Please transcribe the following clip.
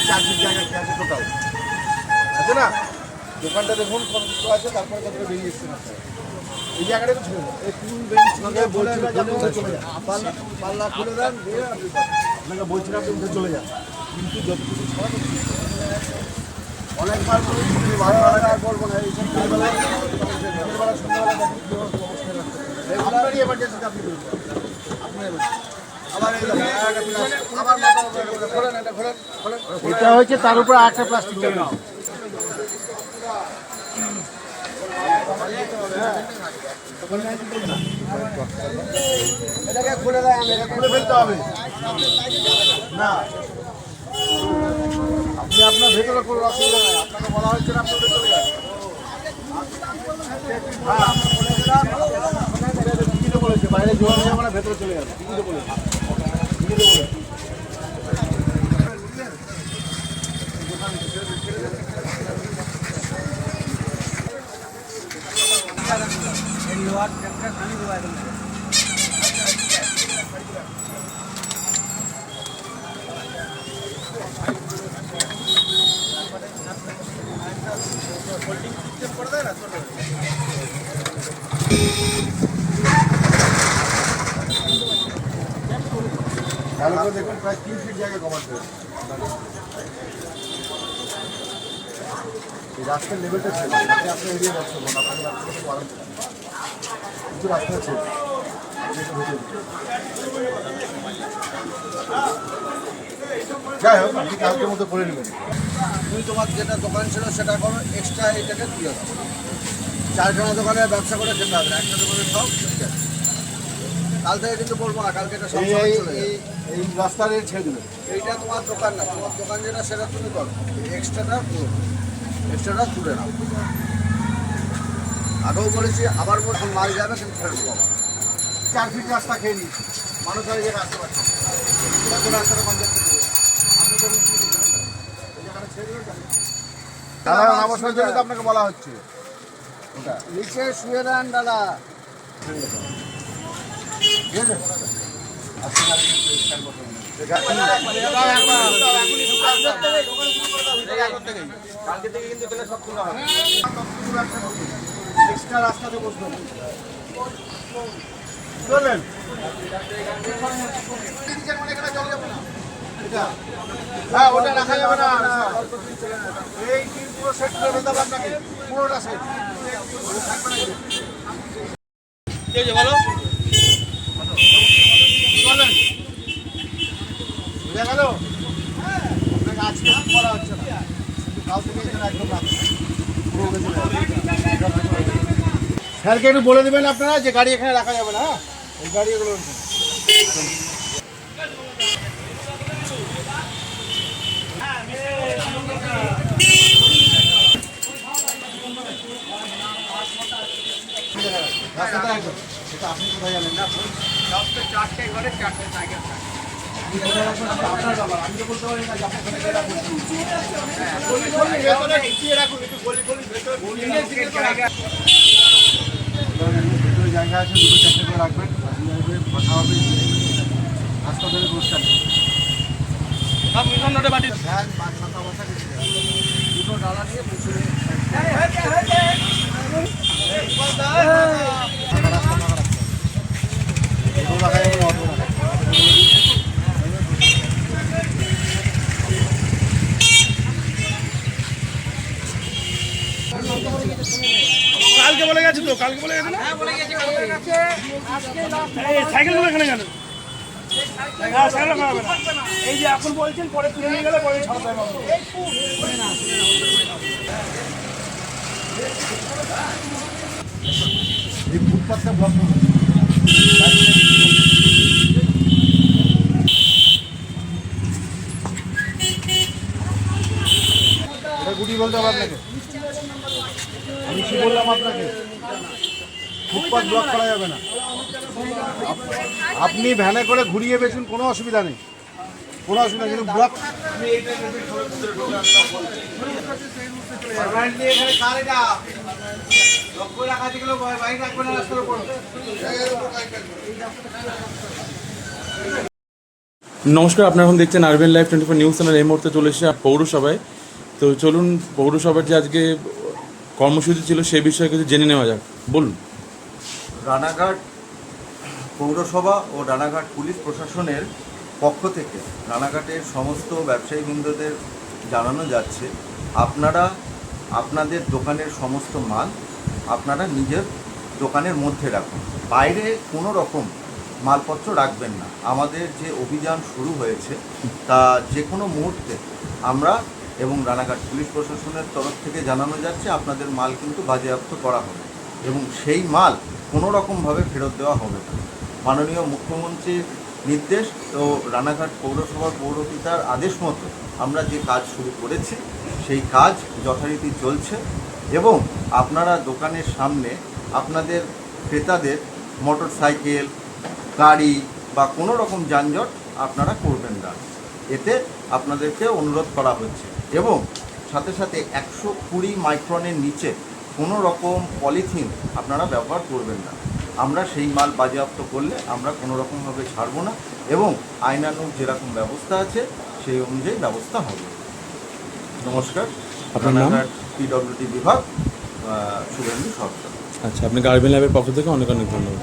4 fit জায়গা কি আছে টোটাল আছে না? দোকানটা দেখুন কত আছে, তারপরে কত বেরিয়ে এসছে না এই জায়গাটা তো ছিল এই ফুল বেঞ্চ বলছিলাম চলে যান, পাল্লা খুলে দেন দিয়ে আপনাকে বলছিলাম আপনি উঠে চলে যান, কিন্তু যত কিছু ছড়া অনেকবার করবো না এই সন্ধ্যাবেলা আপনারই এমার্জেন্সিতে আপনি করবেন আপনার এটা হয়েছে তার উপরে আরেকটা প্লাস্টিক এটাকে খুলে দেয়, খুলে ফেলতে হবে না। আপনি আপনার ভেতরে কোনো অসুবিধা নেই, আপনাকে বলা হচ্ছে না আপনি চলে যান। টিকিটও বলেছে বাইরে জোয়ার যাবো না, ভেতরে চলে যাবে, টিকিটও বলেছে ভালো করে দেখুন, প্রায় 3 ফিট জায়গা কভার করে এই রাস্তার লেভেলটা ছিল, আপনার এরিয়া রাস্তা আপনাকে রাস্তা পারেন কিছু রাস্তা আছে যাই হোক, আপনি কালকের মতো করে নেবেন। তুমি তোমার যেটা দোকান ছিল সেটা করো, এক্সট্রা এটাকে তুলে দাও। 4খানা দোকানে ব্যবসা করে খেতে হবে, একটা দোকানে সব ঠিক আছে। কাল থেকে কিন্তু বলবো না, কালকে এটা সব এই রাস্তার ছেড়ে দেবে। এইটা তোমার দোকান না, তোমার দোকান যেটা সেটা তুমি করো, এক্সট্রাটা তুলে নাও। আগেও বলেছি, আবার বলুন মাল যাবে কিন্তু ফেরত পাবো। 4 ফিট রাস্তা খেয়ে নিই, মানুষ হয়ে গিয়ে রাস্তা পাচ্ছে রাস্তাটা পঞ্চায়েত করে দেবে। আপনি যখন যেখানে ছেড়ে দেবেন নামাজের জন্য তো আপনাকে বলা হচ্ছে ওটা নিচে শুয়ে দেন দাদা, ঠিক আছে? কালকে থেকে কিন্তু সব খোলা হবে, এক্সট্রা রাস্তাতে বসবেন চলেন। হ্যাঁ, ওটা রাখা যাবে না, এই পুরো সেট করে দিতে হবে আপনাকে, পুরোটা সেট ভালো চলেন। বুঝা গেল? আপনাকে আজকে করা হচ্ছে না, কাল থেকে এখানে একদম স্যারকে একটু বলে দেবেন আপনারা যে গাড়ি এখানে রাখা যাবে না। এই গাড়ি এগুলো রাস্তাটা একদম সেটা আপনি কোথায় জানেন না? 4টে ঘরে 4টে সাইকেল আপনার ব্যাপার, আমি তো বলতে পারি না যে আপনার জায়গা আছে, দুটো 4টে করে রাখবেন, কথা হবে রাস্তা ধরে বসছেন দুটো ডালা নিয়ে পিছনে কালকে বলে গেছে তো, কালকে বলে গেছে না? সাইকেলগুলো এখানে কেন? এই যে এখন বলছেন পরে তুলে নিয়ে গেলে পরে ছাড়তে হবে। এই ফুটপাথটা ব্লক গুটি বলতে হবে আপনাকে, আমি কি বললাম আপনাকে? ফুটপাথ ব্লক করা যাবে না, আপনি ভ্যানে করে ঘুরিয়ে বেচুন, কোনো অসুবিধা নেই, কোনো অসুবিধা কিন্তু ব্লক নমস্কার, আপনারা এখন দেখছেন আরবিএন লাইভ 24 নিউজ চ্যানেল। এই মুহূর্তে চলে এসেছে পৌরসভায়। তো চলুন পৌরসভার যে আজকে কর্মসূচি ছিল সেই বিষয়ে কিছু জেনে নেওয়া যাক। বলুন। রানাঘাট পৌরসভা ও রানাঘাট পুলিশ প্রশাসনের পক্ষ থেকে রানাঘাটের সমস্ত ব্যবসায়ীবৃন্দদের জানানো যাচ্ছে, আপনারা আপনাদের দোকানের সমস্ত মাল আপনারা নিজের দোকানের মধ্যে রাখুন, বাইরে কোনো রকম মালপত্র রাখবেন না। আমাদের যে অভিযান শুরু হয়েছে তা যে কোনো মুহূর্তে আমরা এবং রানাঘাট পুলিশ প্রশাসনের তরফ থেকে জানানো যাচ্ছে আপনাদের মাল কিন্তু বাজেয়াপ্ত করা হবে এবং সেই মাল কোনো রকমভাবে ফেরত দেওয়া হবে না। মাননীয় মুখ্যমন্ত্রীর নির্দেশ ও রানাঘাট পৌরসভার পৌরপিতার আদেশ মতো আমরা যে কাজ শুরু করেছি সেই কাজ যথারীতি চলছে এবং আপনারা দোকানের সামনে আপনাদের ক্রেতাদের মোটর সাইকেল, গাড়ি বা কোনো রকম যানজট আপনারা করবেন না, এতে আপনাদেরকে অনুরোধ করা হচ্ছে। এবং সাথে সাথে 120 মাইক্রনের নিচে কোনো রকম পলিথিন আপনারা ব্যবহার করবেন না। আমরা সেই মাল বাজেয়াপ্ত করলে আমরা কোনো রকমভাবে ছাড়বো না এবং আইনানুগ যেরকম ব্যবস্থা আছে সেই অনুযায়ী ব্যবস্থা হবে। নমস্কার, আপনার নাম? রানাঘাট পিডব্লিউডি বিভাগ, শুভেন্দু সরকার। আচ্ছা, আপনাকে আরবিএন লাইভের পক্ষ থেকে অনেক অনেক ধন্যবাদ।